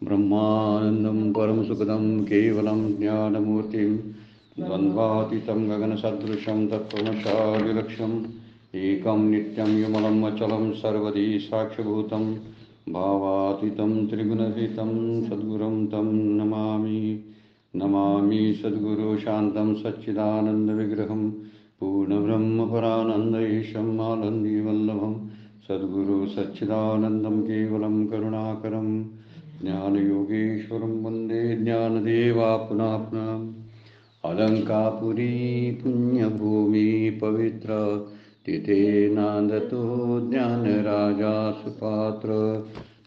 ब्रह्मानन्दं परमसुखदं केवलं ज्ञानमूर्तिं द्वन्द्वातीतं गगनसदृशं तत्त्वमशाविलक्षम् एकं नित्यं विमलं अचलं सर्वदी साक्षिभूतं भावातीतं त्रिगुणरहितं सद्गुरुं तं नमामि। नमामि सद्गुरु शान्तं सच्चिदानन्दविग्रहं पूर्णब्रह्मपरानन्दैशम् आनन्दिवल्लभं सद्गुरु सच्चिदानन्दं केवलं करुणाकरं ज्ञानयोगेश्वरं वन्दे ज्ञानदेवापुनापुनः। अलंकापुरी पुण्यभूमि पवित्र तिथे नांदतो ज्ञानराजा सुपात्र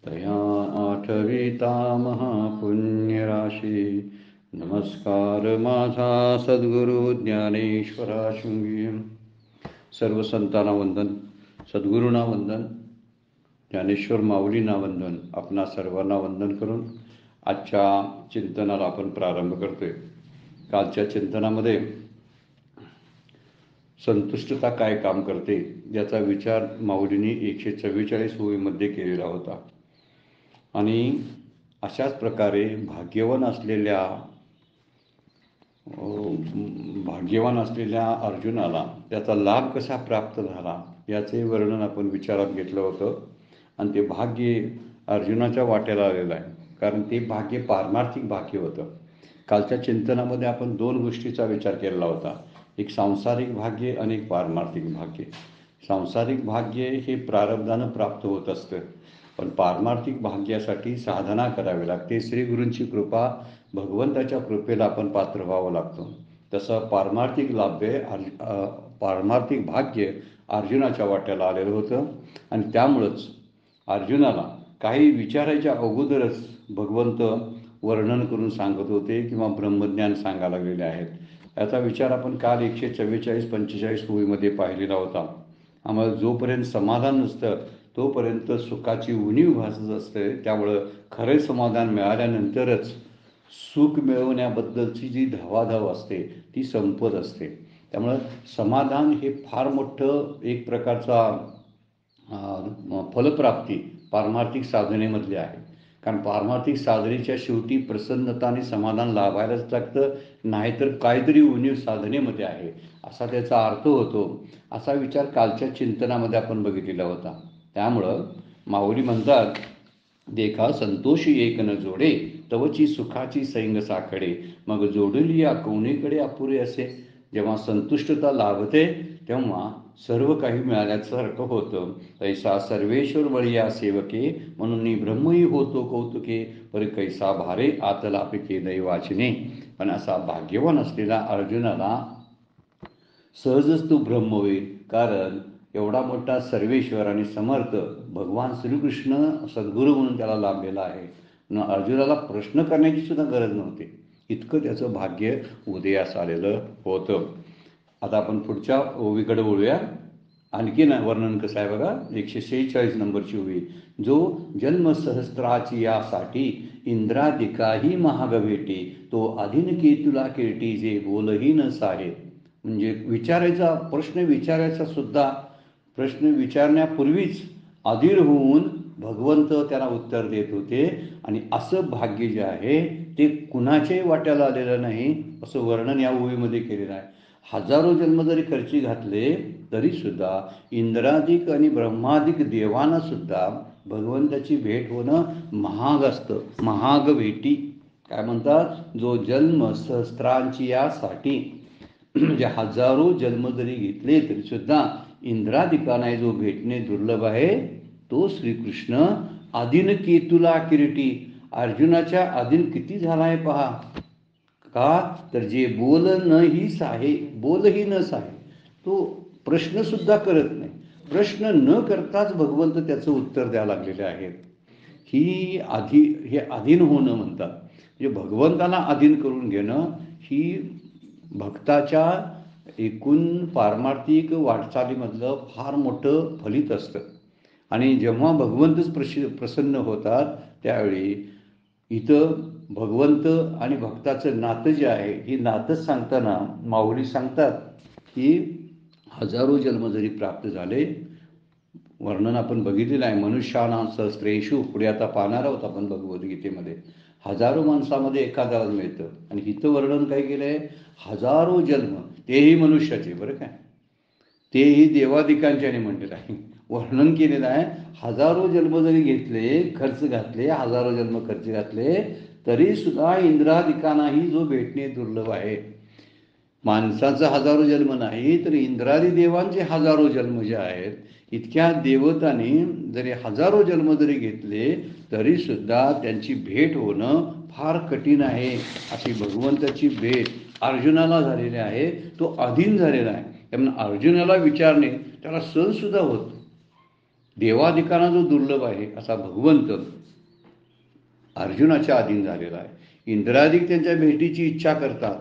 तया आठविता महापुण्यराशी। नमस्कार माझा सद्गुरु ज्ञानेश्वरा शृंगी। सर्व संतांना वंदन, सद्गुरूंना वंदन, ज्ञानेश्वर माऊलींना वंदन, आपणा सर्वांना वंदन करून आजच्या चिंतनाला आपण प्रारंभ करतोय। कालच्या चिंतनामध्ये संतुष्टता काय काम करते याचा विचार माऊलींनी 144 ओळीमध्ये केलेला होता। आणि अशाच प्रकारे भाग्यवान असलेल्या अर्जुनाला त्याचा लाभ कसा प्राप्त झाला याचे वर्णन आपण विचारात घेतलं होतं। आणि ते भाग्य अर्जुनाच्या वाट्याला आलेलं आहे, कारण ते भाग्य पारमार्थिक भाग्य होतं। कालच्या चिंतनामध्ये आपण 2 गोष्टीचा विचार केलेला होता, एक सांसारिक भाग्य आणि एक पारमार्थिक भाग्य। सांसारिक भाग्य हे प्रारब्धानं प्राप्त होत असतं, पण पारमार्थिक भाग्यासाठी साधना करावी लागते। श्री गुरूंची कृपा, भगवंताच्या कृपेला आपण पात्र व्हावं लागतं। तसं पारमार्थिक भाग्य अर्जुनाच्या वाट्याला आलेलं होतं। आणि त्यामुळंच अर्जुनाला काही विचारायच्या अगोदरच भगवंत वर्णन करून सांगत होते किंवा ब्रह्मज्ञान सांगायला लागलेले आहेत। याचा विचार आपण काल 144-45 ओळीमध्ये पाहिलेला होता। आम्हाला जोपर्यंत समाधान नसतं तोपर्यंत सुखाची उणीव भासत असते। त्यामुळं खरे समाधान मिळाल्यानंतरच सुख मिळवण्याबद्दलची जी धावाधाव असते ती संपत असते। त्यामुळं समाधान हे फार मोठं एक प्रकारचा फलप्राप्ती पारमार्थिक साधनेमधले आहे। कारण पारमार्थिक साधनेच्या शेवटी प्रसन्नता आणि समाधान लाभायलाच लागतं, नाहीतर काहीतरी उणीव साधनेमध्ये आहे असा त्याचा अर्थ होतो। असा विचार कालच्या चिंतनामध्ये आपण बघितलेला होता। त्यामुळं माऊली म्हणतात, देखा संतोषी एक न जोडे तवची सुखाची सैंग साखडे, मग जोडली या कोणीकडे अपुरे असे। जेव्हा संतुष्टता लाभते तेव्हा सर्व काही मिळाल्यासारखं होतं। तैसा सर्वेश्वर बळिया सेवके, म्हणून ब्रह्मही होतो कौतुके, पर कैसा भारे आतला पिके दैवाचने। पण असा भाग्यवान असलेला अर्जुनाला सहजच तो ब्रह्म होईल, कारण एवढा मोठा सर्वेश्वर आणि समर्थ भगवान श्रीकृष्ण सद्गुरू म्हणून त्याला लाभलेला आहे। अर्जुनाला प्रश्न करण्याची सुद्धा गरज नव्हती, इतकं त्याचं भाग्य उदयास आलेलं होतं। आता आपण पुढच्या ओवीकडे बोलूया। आणखीन वर्णन कसं आहे बघा, 146 नंबरची ओवी। जो जन्म सहस्त्राची यासाठी इंद्रादिकाही महाग भेटे, तो अधीन केतुला किरटी जे बोलही न सारे। म्हणजे प्रश्न विचारण्यापूर्वीच अधीर होऊन भगवंत त्याला उत्तर देत होते। आणि असं भाग्य जे आहे ते कुणाच्याही वाट्याला आलेलं नाही असं वर्णन या ओवीमध्ये केलेलं आहे। हजारो जन्म जरी खर्ची घातले तरी सुद्धा इंद्रादिक आणि ब्रह्मादिक देवांना सुद्धा भगवंताची भेट होणं महाग असतं। महाग भेटी काय म्हणतात, जो जन्म सहस्त्रांची यासाठी, म्हणजे हजारो जन्म जरी घेतले तरी सुद्धा इंद्रादिकांना जो भेटणे दुर्लभ आहे तो श्रीकृष्ण अधीन केतुला किरीटी। अर्जुनाच्या अधीन किती झाला आहे पहा, का तर जे बोलही न साहे, तो प्रश्न सुद्धा करत नाही। प्रश्न न करताच भगवंत त्याचं उत्तर द्यायला लागलेले आहेत। हे अधीन होणं म्हणतात, म्हणजे भगवंताला अधीन करून घेणं ही भक्ताच्या एकूण पारमार्थिक वाटचालीमधलं फार मोठं फलित असतं। आणि जेव्हा भगवंतच प्रसन्न होतात त्यावेळी इथं भगवंत आणि भक्ताचं नातं जे आहे, ही नातं सांगताना माऊली सांगतात की हजारो जन्म जरी प्राप्त झाले, वर्णन आपण बघितलेलं आहे. मनुष्यानां सहस्रेषु, पुढे आता पाहणार आहोत आपण भगवद्गीतेमध्ये. हजारो माणसामध्ये एखाद्याला मिळतं. आणि इथं वर्णन काय केलं आहे, हजारो जन्म, तेही मनुष्याचे, बरं काय, तेही देवादिकांच्याने म्हणलेलं आहे, वर्णन केलेलं आहे. हजारो जन्म जरी घेतले, खर्च घातले, हजारो जन्म खर्च घातले, तरी सुद्धा इंद्रादिकांनाही जो भेटणे दुर्लभ आहे. माणसाचा हजारो जन्म नाही, तर इंद्रादी देवांचे हजारो जन्म जे आहेत, इतक्या देवतांनी जरी हजारो जन्म जरी घेतले, तरी सुद्धा त्यांची भेट होणं फार कठीण आहे. अशी भगवंताची भेट अर्जुनाला झालेली आहे. तो अधीन झालेला आहे. त्यामुळे अर्जुनाला विचारणे त्याला सहन सुद्धा होत. देवादिकांना जो दुर्लभ आहे असा भगवंत अर्जुनाच्या अधीन झालेला आहे. इंद्रादिक त्यांच्या भेटीची इच्छा करतात.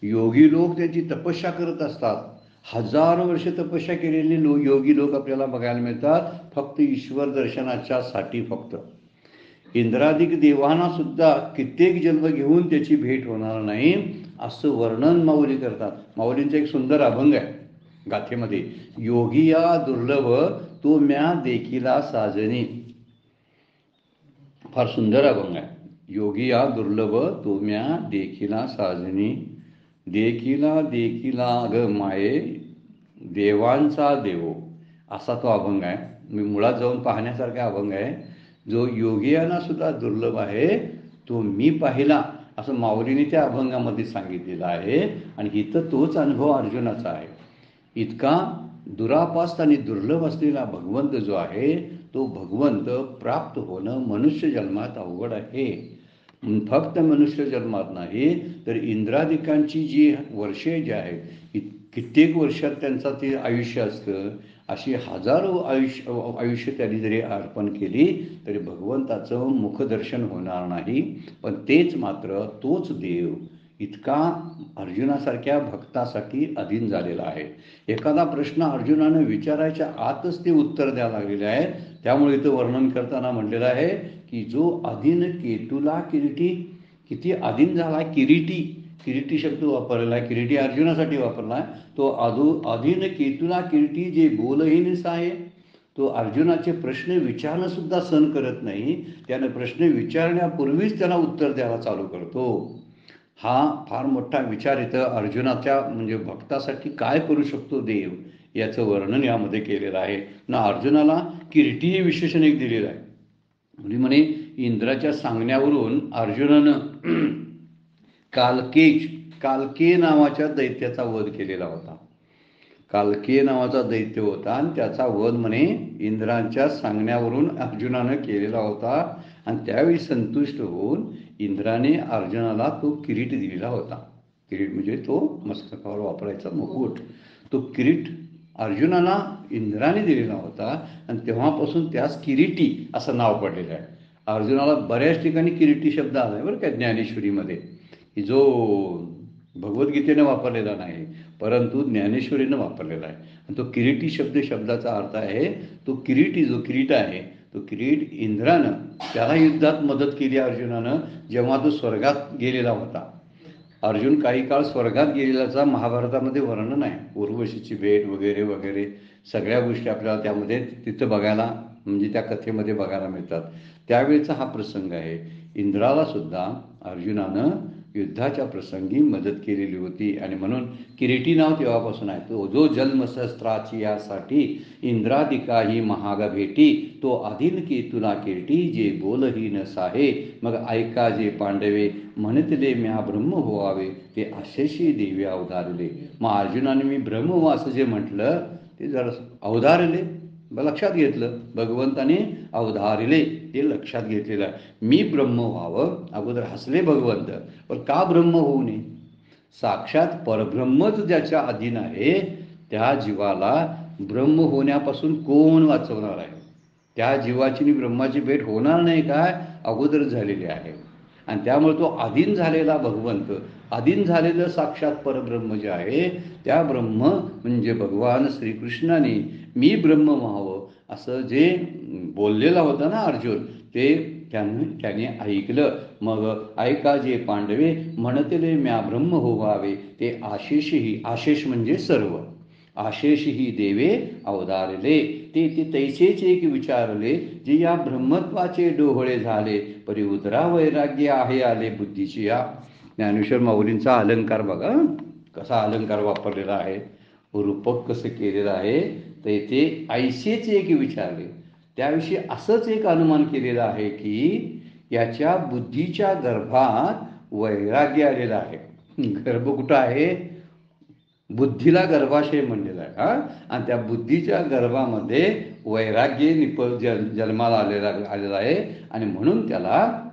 योगी लोक त्याची तपस्या करत असतात. हजारो वर्ष तपस्या केलेले योगी लोक आपल्याला बघायला मिळतात, फक्त ईश्वर दर्शनाच्या साठी. फक्त इंद्रादिक देवांना सुद्धा कित्येक जन्म घेऊन त्याची भेट होणार नाही असं वर्णन माऊली करतात. माऊलींचा एक सुंदर अभंग आहे गाथेमध्ये, योगिया दुर्लभ तो म्या देखिला साजनी. फार सुंदर अभंग आहे. योगिया दुर्लभ तो म्या देखिला साजनी, देखिला देखिला ग माये देवांचा देवो, असा तो अभंग आहे. मी मुळात जाऊन पाहण्यासारखा अभंग आहे. जो योगियांना सुद्धा दुर्लभ आहे तो मी पाहिला, असं माऊलीने त्या अभंगामध्ये सांगितलेलं आहे. आणि इथं तोच अनुभव अर्जुनाचा आहे. इतका दुरापास्त आणि दुर्लभ असलेला भगवंत जो आहे, तो भगवंत प्राप्त होणं मनुष्य जन्मात अवघड आहे. फक्त मनुष्य जन्मात नाही, तर इंद्रादिकांची जी वर्षे जी आहेत, कित्येक वर्षात त्यांचा ते आयुष्य असतं. अशी हजारो आयुष्य त्यांनी जरी अर्पण केली तरी भगवंताचं मुखदर्शन होणार नाही. पण तेच मात्र तोच देव इतका अर्जुनासारख्या भक्तासाठी अधीन झालेला आहे. एखादा प्रश्न अर्जुनानं विचारायच्या आतच ते उत्तर द्यायला लागलेले आहे. त्यामुळे इथं वर्णन करताना म्हटलेलं आहे की जो अधीन केतुला किरीटी, किती अधीन झाला, किरीटी शब्द वापरलेला आहे. किरीटी अर्जुनासाठी वापरला आहे. तो अधीन केतुला किरीटी जे बोलहीन आहे, तो अर्जुनाचे प्रश्न विचारणं सुद्धा सहन करत नाही. त्यानं प्रश्न विचारण्यापूर्वीच त्याला उत्तर द्यायला चालू करतो. हा फार मोठा विचार इथं अर्जुनाच्या म्हणजे भक्तासाठी काय करू शकतो देव, याचं वर्णन यामध्ये केलेलं आहे ना. अर्जुनाला किरीटी हे विशेषण एक दिलेलं आहे. म्हणजे म्हणे इंद्राच्या सांगण्यावरून अर्जुनानं कालके नावाच्या दैत्याचा वध केलेला होता. कालके नावाचा दैत्य होता आणि त्याचा वध म्हणे इंद्रांच्या सांगण्यावरून अर्जुनानं केलेला होता. आणि त्यावेळी संतुष्ट होऊन इंद्राने अर्जुनाला तो किरीट दिलेला होता. किरीट म्हणजे तो मस्तकावर वापरायचा मुकुट. तो किरीट अर्जुनाला इंद्राने दिलेला होता आणि तेव्हापासून त्यास किरीटी असं नाव पडलेलं आहे. अर्जुनाला बऱ्याच ठिकाणी किरीटी शब्द आला आहे बरं का ज्ञानेश्वरीमध्ये, जो भगवद्गीतेनं वापरलेला नाही परंतु ज्ञानेश्वरीनं वापरलेला आहे. आणि तो किरीटी शब्दाचा अर्थ आहे तो किरीटी, जो किरीट आहे तो किरीट इंद्रानं त्याला युद्धात मदत केली अर्जुनानं, जेव्हा तो स्वर्गात गेलेला होता. अर्जुन काही काळ स्वर्गात गेलेल्याचा महाभारतामध्ये वर्णन आहे. उर्वशीची भेट वगैरे वगैरे सगळ्या गोष्टी आपल्याला त्यामध्ये तिथं बघायला म्हणजे त्या कथेमध्ये बघायला मिळतात. त्यावेळेचा हा प्रसंग आहे. इंद्राला सुद्धा अर्जुनानं युद्धाच्या प्रसंगी मदत केलेली होती आणि म्हणून किरीटी नाव तेव्हापासून आहे. तो जो जन्मशस्त्राची यासाठी इंद्रादिकाही महाग भेटी, तो अधीन केतुला किरीटी जे बोलहीन साहे, मग ऐका जे पांडवे म्हणतले म्या ब्रह्म व्हावे, ते आशेशी देवी अवधारले. मग अर्जुनाने मी ब्रह्म हो असं जे म्हटलं ते जरा अवधारले, लक्षात घेतलं. भगवंताने अवधारले ते लक्षात घेतलेलं आहे. मी ब्रह्म व्हावं, अगोदर हसले भगवंत, पण का ब्रह्म होऊ नये? साक्षात परब्रह्मच ज्याच्या अधीन आहे त्या जीवाला ब्रह्म होण्यापासून कोण वाचवणार आहे? त्या जीवाची ब्रह्माची भेट होणार नाही काय? अगोदर झालेली आहे. आणि त्यामुळे तो अधीन झालेला भगवंत, अधीन झालेलं साक्षात परब्रह्म जे आहे त्या ब्रह्म म्हणजे भगवान श्रीकृष्णाने मी ब्रह्म व्हावं असं जे बोललेला होता ना अर्जुन, ते त्याने ऐकलं. मग ऐका जे पांडवे म्हणतले म्या ब्रह्म व्हावे, ते आशेषही, आशेष म्हणजे सर्व, आशेषही देवे अवधारले, ते ते तैसेच एक विचारले, जे या ब्रह्मत्वाचे डोहळे झाले, परी उदरा वैराग्य आहे आले बुद्धीची. या ज्ञानेश्वर माऊलींचा अलंकार बघा, कसा अलंकार वापरलेला आहे, रूपक कसं केलेलं आहे. तर ते ऐसेच एक विचारले, त्याविषयी असंच एक अनुमान केलेला आहे की याच्या बुद्धीच्या गर्भात वैराग्य आलेलं आहे. गर्भ कुठं आहे? बुद्धीला गर्भाशय म्हणलेला आहे. आणि त्या बुद्धीच्या गर्भामध्ये वैराग्य जन्माला आलेला आहे. आणि म्हणून त्याला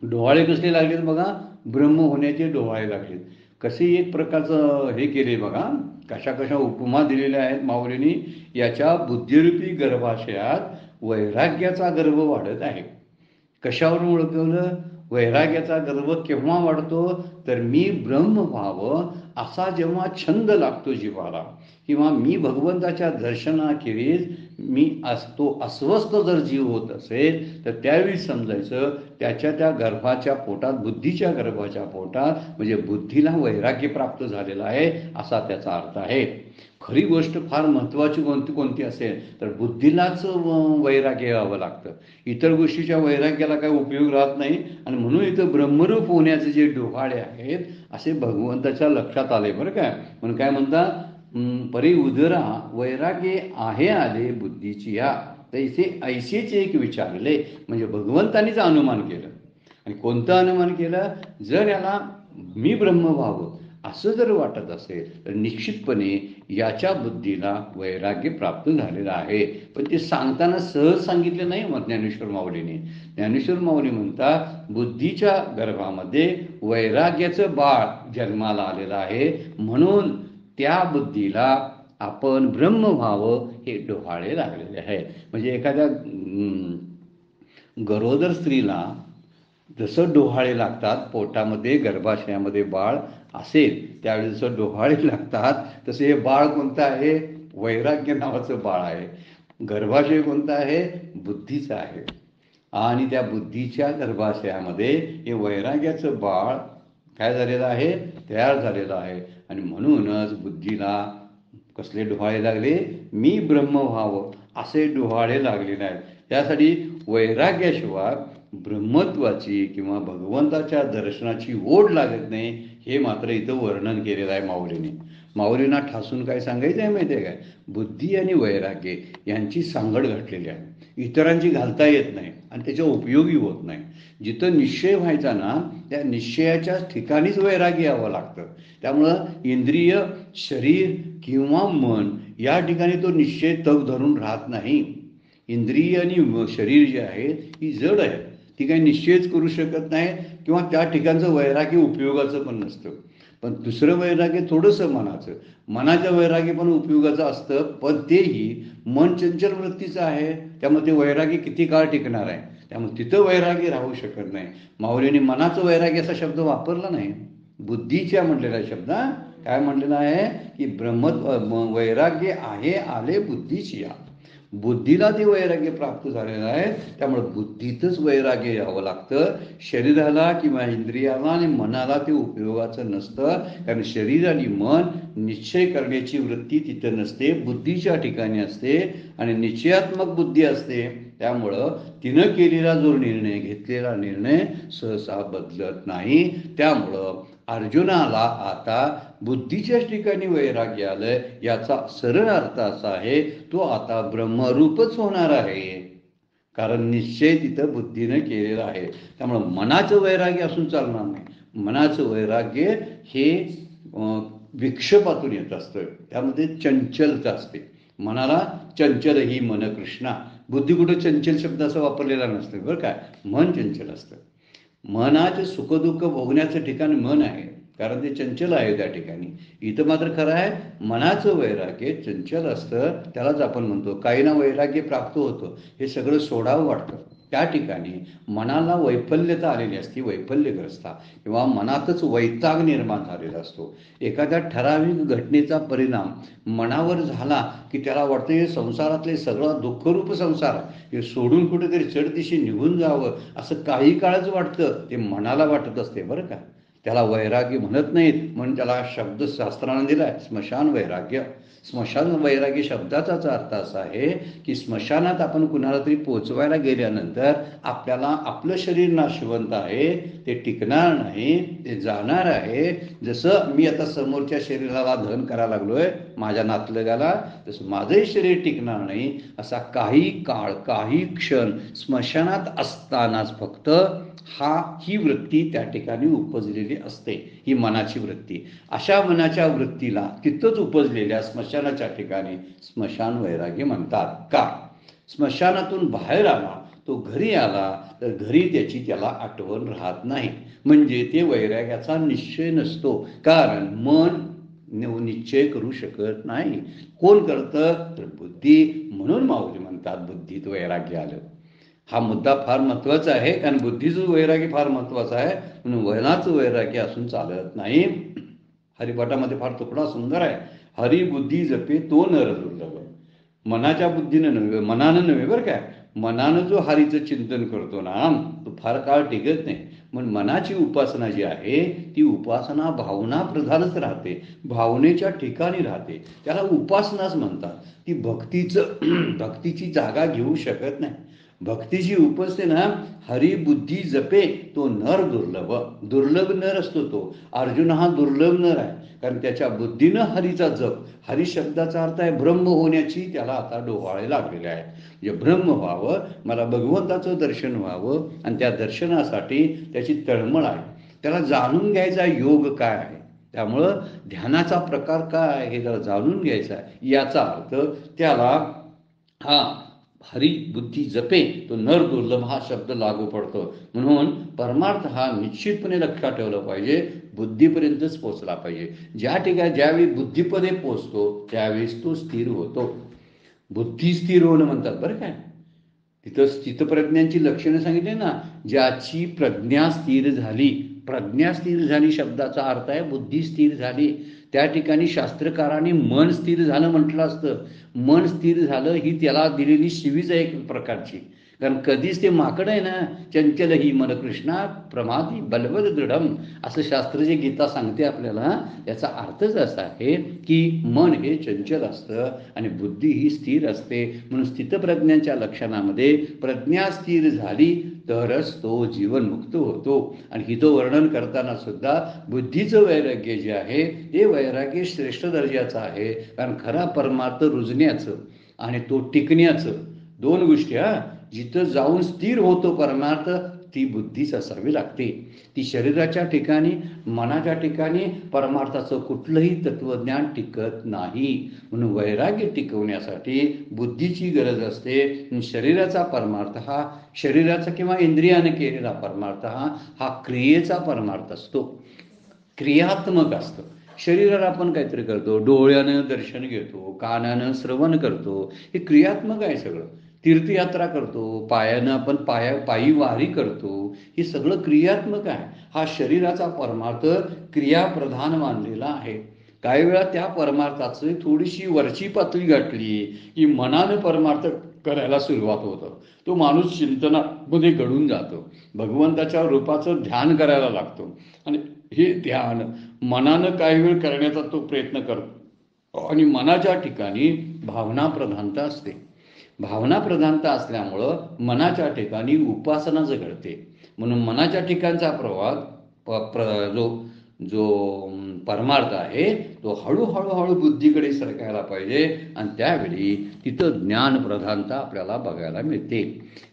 डोहाळे कसले लागलेत बघा, ब्रह्म होण्याचे डोहाळे लागलेत. कसे एक प्रकारचं हे केले बघा, कशा कशा उपमा दिलेल्या आहेत माऊलींनी. याच्या बुद्धिरूपी गर्भाशयात वैराग्याचा गर्भ वाढत आहे. कशावरून ओळखवलं? वैराग्याचा गर्भ केव्हा वाढतो? तर मी ब्रह्म व्हावं असा जेव्हा छंद लागतो जीवाला, किंवा मी भगवंताच्या दर्शनाखेरीज मी तो अस्वस्थ जर जीव होत असेल, तर त्यावेळी समजायचं त्याच्या त्या गर्भाच्या पोटात, बुद्धीच्या गर्भाच्या पोटात, म्हणजे बुद्धीला वैराग्य प्राप्त झालेला आहे असा त्याचा अर्थ आहे. खरी गोष्ट फार महत्त्वाची कोणती असेल तर बुद्धीलाच वैराग्य यावं लागतं. इतर गोष्टीच्या वैराग्याला काही उपयोग राहत नाही. आणि म्हणून इथं ब्रह्मरूप होण्याचे जे डोहाळे आहेत असे भगवंताच्या लक्षात आले बरं काय. म्हणून काय म्हणतात, परी उदरा वैराग्य आहे आले बुद्धीची. या तैसे ऐसेच एक विचारले, म्हणजे भगवंतानीच अनुमान केलं. आणि कोणतं अनुमान केलं? जर याला मी ब्रह्म व्हावं असं जर वाटत असेल तर निश्चितपणे याच्या बुद्धीला वैराग्य प्राप्त झालेलं आहे. पण ते सांगताना सहज सांगितलं नाही मग ज्ञानेश्वर माऊलीने. ज्ञानेश्वर माऊली म्हणतात, बुद्धीच्या गर्भामध्ये वैराग्याचं बाळ जन्माला आलेलं आहे, म्हणून त्या बुद्धीला आपण ब्रह्म व्हावं हे डोहाळे लागलेले आहे. म्हणजे एखाद्या गरोदर स्त्रीला जसं डोहाळे लागतात, पोटामध्ये गर्भाशयामध्ये बाळ असेल त्यावेळी जसं डोहाळे लागतात, तसे हे बाळ कोणतं आहे? वैराग्य नावाचं बाळ आहे. गर्भाशय कोणतं आहे? बुद्धीचं आहे. आणि त्या बुद्धीच्या गर्भाशयामध्ये हे वैराग्याचं बाळ काय झालेलं आहे? तयार झालेलं आहे. आणि म्हणूनच बुद्धीला कसले डोहाळे लागले? मी ब्रह्म व्हावं असे डोहाळे लागलेले आहेत. त्यासाठी वैराग्याशिवाय ब्रह्मत्वाची किंवा भगवंताच्या दर्शनाची ओढ लागत नाही, हे मात्र इथं वर्णन केलेलं आहे माऊलीने. माऊलींना ठासून काय सांगायचं आहे माहिती आहे काय? बुद्धी आणि वैराग्य यांची सांगड घातलेली आहे. इतरांची घालता येत नाही आणि त्याचा उपयोगी होत नाही. जिथं निश्चय व्हायचा ना, त्या निश्चयाच्या ठिकाणीच वैराग्य यावं लागतं. त्यामुळं इंद्रिय, शरीर किंवा मन या ठिकाणी तो निश्चय तग धरून राहत नाही. इंद्रिय आणि शरीर जे आहे ही जड आहे, ती काही निश्चयच करू शकत नाही, किंवा त्या ठिकाणचं वैराग्य उपयोगाचं पण नसतं. पण दुसरं वैराग्य थोडंसं मनाचं वैराग्य पण उपयोगाचं असतं. पण तेही मन चंचल वृत्तीचं आहे, त्यामुळे ते वैराग्य किती काळ टिकणार आहे? त्यामुळे तिथं वैराग्य राहू शकत नाही. माऊलीने मनाचं वैराग्य असा शब्द वापरला नाही, बुद्धीच्या म्हटलेला शब्द काय म्हटलेला आहे की वैराग्य आहे आले बुद्धीची. या बुद्धीला ते वैराग्य प्राप्त झालेलं आहे, त्यामुळे बुद्धीतच वैराग्य यावं लागतं. शरीराला किंवा इंद्रियाला आणि मनाला ते उपयोगाचं नसतं, कारण शरीर आणि मन निश्चय करण्याची वृत्ती तिथं नसते, बुद्धीच्या ठिकाणी असते. आणि निश्चयात्मक बुद्धी असते, त्यामुळं तिनं केलेला जो निर्णय, घेतलेला निर्णय सहसा बदलत नाही. त्यामुळं अर्जुनाला आता बुद्धीच्याच ठिकाणी वैराग्य आलं, याचा सरळ अर्थ असा आहे, तो आता ब्रह्मरूपच होणार आहे, कारण निश्चय तिथं बुद्धीनं केलेला आहे. त्यामुळं मनाचं वैराग्य असून चालणार नाही. मनाचं वैराग्य हे विक्षेपातून येत असतं, त्यामध्ये चंचलता असते. मनाला चंचल ही मन कृष्णा. बुद्धी कुठं चंचल शब्द असं वापरलेला नसतं बरं काय. मन चंचल असतं. मनाचे सुखदुःख भोगण्याचं ठिकाण मन आहे, कारण ते चंचल आहे त्या ठिकाणी. इथं मात्र खरं आहे, मनाचं वैराग्य चंचल असतं, त्यालाच आपण म्हणतो काहींना वैराग्य प्राप्त होतं, हे सगळं सोडावं वाटतं. त्या ठिकाणी मनाला वैफल्यता आलेली असते, वैफल्यग्रस्ता, किंवा मनातच वैताग निर्माण झालेला असतो. एखाद्या ठराविक घटनेचा परिणाम मनावर झाला की त्याला वाटतं हे संसारातले सगळं दुःखरूप संसार हे सोडून कुठेतरी चढदिशी निघून जावं, असं काही काळच वाटतं. ते मनाला वाटत असते बरं का. त्याला वैराग्य म्हणत नाहीत, म्हणून त्याला शब्द शास्त्राने दिलाय स्मशान वैराग्य. स्मशान वैराग्य शब्दाचाच अर्थ असा आहे की स्मशानात आपण कुणाला तरी पोचवायला गेल्यानंतर आपल्याला आपलं शरीर नाशवंत आहे, ते टिकणार नाही, ते जाणार आहे. जसं मी आता समोरच्या शरीराला दहन करायला लागलोय माझ्या नातलगाला, तसं माझंही शरीर टिकणार नाही. असा काही काळ, काही क्षण स्मशानात असतानाच फक्त ही वृत्ती त्या ठिकाणी उपजलेली असते, ही मनाची वृत्ती. अशा मनाच्या वृत्तीला तिथंच उपजलेल्या स्मशानाच्या ठिकाणी स्मशान वैराग्य म्हणतात. का? स्मशानातून बाहेर आला, तो घरी आला तर घरी त्याला आठवण राहत नाही, म्हणजे ते वैराग्याचा निश्चय नसतो. कारण मन निश्चय करू शकत नाही. कोण करतं? तर बुद्धी. म्हणून माऊली म्हणतात बुद्धीत वैराग्य आलं. हा मुद्दा फार महत्वाचा आहे, कारण बुद्धीचं वैराग्य फार महत्वाचं आहे, म्हणून वनाचं वैराग्य असून चालत नाही. हरिपाठामध्ये फार तुकडा सुंदर आहे. हरी बुद्धी जपे तो नर दुर्लभ. मनाच्या बुद्धीनं नव्हे, मनानं नव्हे बरं काय. मनानं जो हरीचं चिंतन करतो ना तो फार काळ टिकत नाही. म्हणून मनाची उपासना जी आहे ती उपासना भावना प्रधानच राहते, भावनेच्या ठिकाणी राहते, त्याला उपासनाच म्हणतात. ती भक्तीची जागा घेऊ शकत नाही. भक्तीची उपसना हरी बुद्धी जपे तो नर दुर्लभ. दुर्लभ नर असतो तो. अर्जुन हा दुर्लभ नर आहे, कारण त्याच्या बुद्धीनं हरीचा जप. हरी शब्दाचा अर्थ आहे ब्रह्म होण्याची त्याला आता डोहाळे लागलेले आहे. जे ब्रह्म व्हावं, मला भगवंताचं दर्शन व्हावं, आणि त्या दर्शनासाठी त्याची तळमळ आहे. त्याला जाणून घ्यायचा योग काय आहे, त्यामुळं ध्यानाचा प्रकार काय आहे हे त्याला जाणून घ्यायचा आहे. याचा अर्थ त्याला हरी बुद्धी जपे तो नर दुर्लभ हा शब्द लागू पडतो. म्हणून परमार्थ हा निश्चितपणे लक्षात ठेवला पाहिजे, बुद्धीपर्यंतच पोचला पाहिजे. ज्या ठिकाणी ज्यावेळी बुद्धीपणे पोचतो त्यावेळेस तो स्थिर होतो. बुद्धी स्थिर होणं म्हणतात बरं काय. तिथं स्थितप्रज्ञांची लक्षणं सांगितली ना. ज्याची प्रज्ञा स्थिर झाली, प्रज्ञा स्थिर झाली शब्दाचा अर्थ आहे बुद्धी स्थिर झाली. त्या ठिकाणी शास्त्रकारांनी मन स्थिर झालं म्हटलं असतं. मन स्थिर झालं ही त्याला दिलेली शिवीच आहे एक प्रकारची. कारण कधीच ते माकड आहे ना, चंचल ही मन कृष्णा प्रमादी बलवद दृढम, असं शास्त्र जे गीता सांगते आपल्याला, याचा अर्थच असा आहे की मन हे चंचल असतं आणि बुद्धी ही स्थिर असते. म्हणून स्थितप्रज्ञांच्या लक्षणामध्ये प्रज्ञा स्थिर झाली तरच तो जीवनमुक्त होतो. आणि हिचं वर्णन करताना सुद्धा बुद्धीचं वैराग्य जे आहे ते वैराग्य श्रेष्ठ दर्जाचं आहे. कारण खरा परमार्थ रुजण्याचं आणि तो टिकण्याचं दोन गोष्टी जिथं जाऊन स्थिर होतो परमार्थ ती बुद्धीच असावी लागते. ती शरीराच्या ठिकाणी मनाच्या ठिकाणी परमार्थाचं कुठलंही तत्वज्ञान टिकत नाही. म्हणून वैराग्य टिकवण्यासाठी बुद्धीची गरज असते. शरीराचा परमार्थ हा शरीराचा किंवा इंद्रियाने केलेला परमार्थ हा क्रियेचा परमार्थ असतो, क्रियात्मक असतो. शरीराला आपण काहीतरी करतो, डोळ्यानं दर्शन घेतो, कानानं श्रवण करतो, हे क्रियात्मक आहे सगळं. तीर्थयात्रा करतो, पायानं आपण पायी वारी करतो, हे सगळं क्रियात्मक आहे. हा शरीराचा परमार्थ क्रियाप्रधान मानलेला आहे. काही वेळा त्या परमार्थाची थोडीशी वरची पातळी गाठली की मनानं परमार्थ करायला सुरुवात होतं. तो माणूस चिंतनामध्ये घडून जातो, भगवंताच्या रूपाचं ध्यान करायला लागतो. आणि हे ध्यान मनानं काही वेळ करण्याचा तो प्रयत्न करतो. आणि मनाच्या ठिकाणी भावना प्रधानता असते. भावना प्रधानता असल्यामुळं मनाच्या ठिकाणी उपासनाच घडते. म्हणून मनाच्या ठिकाणचा प्रवाह जो परमार्थ आहे तो हळूहळू बुद्धीकडे सरकायला पाहिजे. आणि त्यावेळी तिथं ज्ञान प्रधानता आपल्याला बघायला मिळते.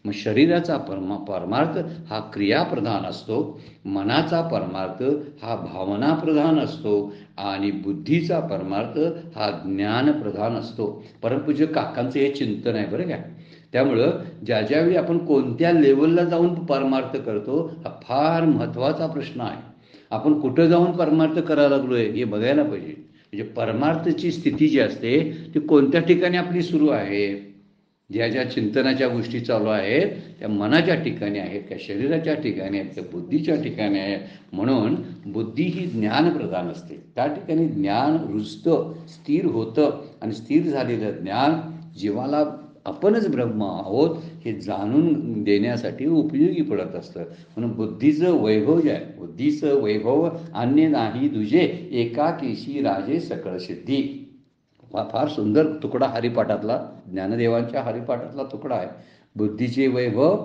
मग शरीराचा परमार्थ हा क्रियाप्रधान असतो, मनाचा परमार्थ हा भावना प्रधान असतो, आणि बुद्धीचा परमार्थ हा ज्ञान प्रधान असतो. परमपूज्य काकांचं हे चिंतन आहे बरं काय. त्यामुळं ज्यावेळी आपण कोणत्या लेवलला जाऊन परमार्थ करतो हा फार महत्त्वाचा प्रश्न आहे. आपण कुठं जाऊन परमार्थ करायला लागलोय हे बघायला पाहिजे. म्हणजे परमार्थची स्थिती जी असते ती कोणत्या ठिकाणी आपली सुरू आहे. ज्या चिंतनाच्या गोष्टी चालू आहेत त्या मनाच्या ठिकाणी आहेत, त्या शरीराच्या ठिकाणी आहेत, त्या बुद्धीच्या ठिकाणी आहेत. म्हणून बुद्धी ही ज्ञानप्रधान असते. त्या ठिकाणी ज्ञान रुजतं, स्थिर होतं. आणि स्थिर झालेलं ज्ञान जीवाला आपणच ब्रह्म आहोत हे जाणून देण्यासाठी उपयोगी पडत असतं. म्हणून बुद्धीचं वैभव जे आहे, बुद्धीचं वैभव अन्य नाही दुजे, एकाकीशी राजे सकळ सिद्धी. फार सुंदर तुकडा हरिपाठातला, ज्ञानदेवांच्या हरिपाठातला तुकडा आहे. बुद्धीचे वैभव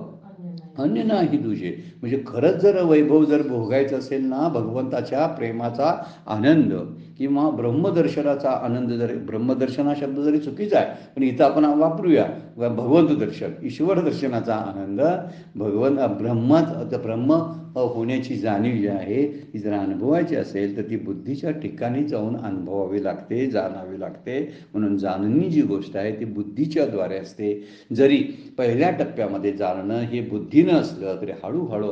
अन्य नाही तुझे. म्हणजे खरंच जर वैभव जर भोगायचं असेल ना, भगवंताच्या प्रेमाचा आनंद किंवा ब्रह्मदर्शनाचा आनंद, जरी ब्रह्मदर्शन हा शब्द जरी चुकीचा आहे पण इथं आपण वापरूया भगवंत दर्शन, ईश्वर दर्शनाचा आनंद, ब्रह्म होण्याची जाणीव जी आहे ती जर अनुभवायची असेल तर ती बुद्धीच्या ठिकाणी जाऊन अनुभवावी लागते, जाणावी लागते. म्हणून जाणणी जी गोष्ट आहे ती बुद्धीच्या द्वारे असते. जरी पहिल्या टप्प्यामध्ये जाणणं हे बुद्धीनं असलं तरी हळूहळू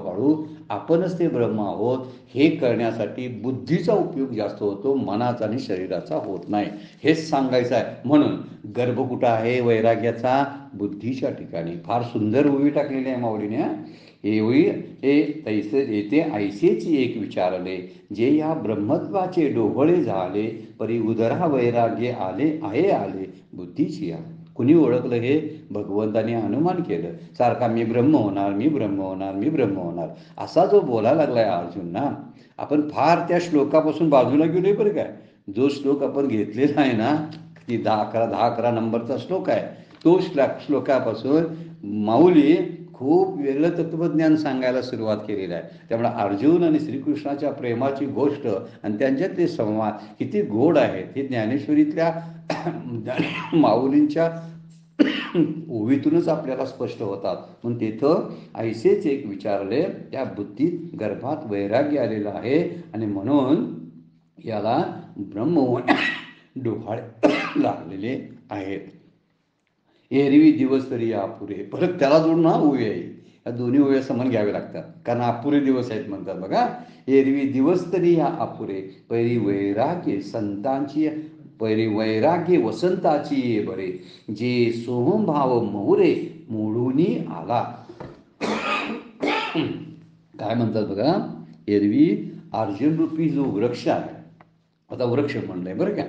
आपणच ते ब्रह्म आहोत हे करण्यासाठी बुद्धीचा उपयोग जास्त होतो, मनाचा आणि शरीराचा होत नाही, हेच सांगायचं आहे. म्हणून गर्भ कुठं आहे वैराग्याचा? बुद्धीच्या ठिकाणी. फार सुंदर उभी टाकलेली आहे माऊलीने. एवढी तैसे येते ऐसेची एक विचारले, जे या ब्रह्मत्वाचे डोहळे झाले, परी उदरा वैराग्य आले आले बुद्धीची या. कुणी ओळखलं हे? भगवंताने अनुमान केलं. सारखा मी ब्रह्म होणार, मी ब्रह्म होणार, मी ब्रह्म होणार असा जो बोलायला लागलाय अर्जुन ना, आपण फार त्या श्लोकापासून बाजूला गेलोय बरं काय. जो श्लोक आपण घेतलेला आहे ना, ती 10-11 नंबरचा श्लोक आहे, तो श्लोकापासून माऊली खूप वेगळं तत्त्वज्ञान सांगायला सुरुवात केलेलं आहे. त्यामुळे अर्जुन आणि श्रीकृष्णाच्या प्रेमाची गोष्ट आणि त्यांच्यात ते संवाद किती गोड आहेत हे ज्ञानेश्वरीतल्या माऊलींच्या ओवीतूनच आपल्याला स्पष्ट होतात. म्हणून तिथं ऐसेच एक विचारले, त्या बुद्धीत गर्भात वैराग्य आलेलं आहे आणि म्हणून याला ब्रह्म डोहाळे लागलेले आहेत. एरवी दिवस तरी अपुरे, परत त्याला जोडून हा ओवी आहे. या दोन्ही ओव्या समान घ्यावे लागतात कारण अपुरे दिवस आहेत म्हणतात बघा. एरवी दिवस तरी या अपुरे, पैरी वैराग्य संतांची, पैरी वैराग्य वसंताची बरे, जे सोहमभाव मोहरे मोडूनी आला. काय म्हणतात बघा, एरवी अर्जुन रूपी जो वृक्ष आहे, आता वृक्ष म्हणलंय बरं का,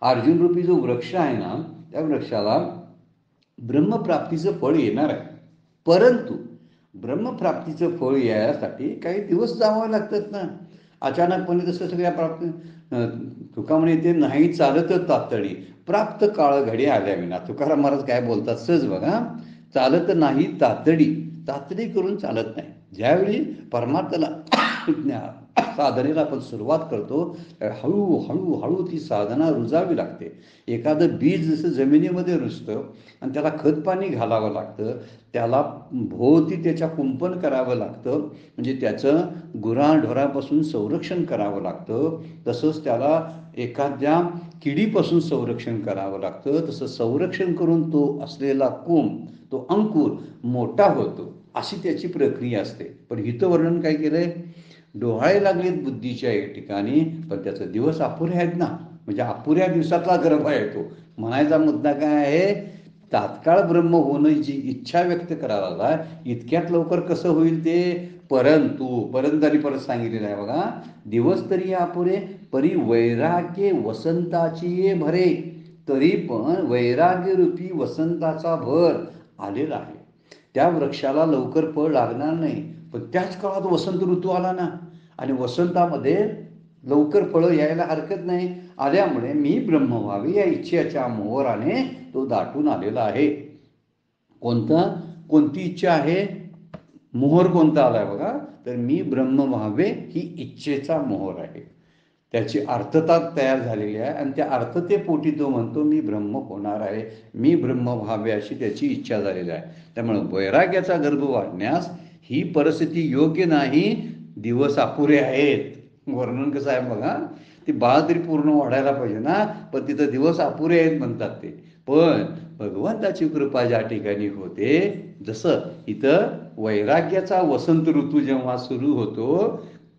अर्जुन रूपी जो वृक्ष आहे ना, त्या वृक्षाला ब्रह्मप्राप्तीचं फळ येणार आहे. परंतु ब्रह्मप्राप्तीचं फळ यासाठी काही दिवस जावं लागतात ना. अचानकपणे तसं सगळ्या प्राप्ती तुका म्हणे ते नाही चालत तातडी, प्राप्त काळ घडी आल्या विना. तुकाराम महाराज काय बोलतात सहज बघा, चालत नाही तातडी, तातडी करून चालत नाही. ज्यावेळी परमार्थाला साधनेला आपण सुरुवात करतो हळूहळू ती साधना रुजावी लागते. एखादं बीज जसं जमिनीमध्ये रुजतं आणि त्याला खत पाणी घालावं लागतं, त्याला भोवती त्याच्या कुंपण करावं लागतं, म्हणजे त्याचं गुराढोरापासून संरक्षण करावं लागतं. तसंच त्याला एखाद्या किडीपासून संरक्षण करावं लागतं. तसं संरक्षण करून तो असलेला कोंब, तो अंकुर मोठा होतो, अशी त्याची प्रक्रिया असते. पण हितं वर्णन काय केलंय, डोहाळे लागलेत बुद्धीच्या एक ठिकाणी, पण त्याचे दिवस अपुरे आहेत ना. म्हणजे अपुऱ्या दिवसातला गर्भ आहे तो. म्हणायचा मुद्दा काय आहे, तात्काळ ब्रह्म होण्याची इच्छा व्यक्त करायला लागला, इतक्यात लवकर कसं होईल ते. परंतु परत सांगितलेलं आहे बघा, दिवस तरी अपुरे, परी वैराग्य वसंताची भरे, तरी पण वैराग्य रूपी वसंताचा भर आलेला आहे. त्या वृक्षाला लवकर फळ लागणार नाही, पण त्याच काळात वसंत ऋतू आला ना, आणि वसंतामध्ये लवकर फळं यायला हरकत नाही. आल्यामुळे मी ब्रह्म व्हावे या इच्छेच्या मोहराने तो दाटून आलेला आहे. कोणती इच्छा आहे? मोहर कोणता आलाय बघा, तर मी ब्रह्म व्हावे ही इच्छेचा मोहर आहे. त्याची अर्थता तयार झालेली आहे आणि त्या अर्थतेपोटी तो म्हणतो मी ब्रह्म होणार आहे, मी ब्रह्म व्हावे अशी त्याची इच्छा झालेली आहे. त्यामुळे वैराग्याचा गर्भ वाढण्यास ही परिस्थिती योग्य नाही. दिवस अपुरे आहेत. वर्णन कसं आहे बघा, ती बाळ तरी पूर्ण वाढायला पाहिजे ना, पण तिथं दिवस अपुरे आहेत म्हणतात ते. पण भगवंताची कृपा ज्या ठिकाणी होते, जसं इथं वैराग्याचा वसंत ऋतू जेव्हा सुरू होतो,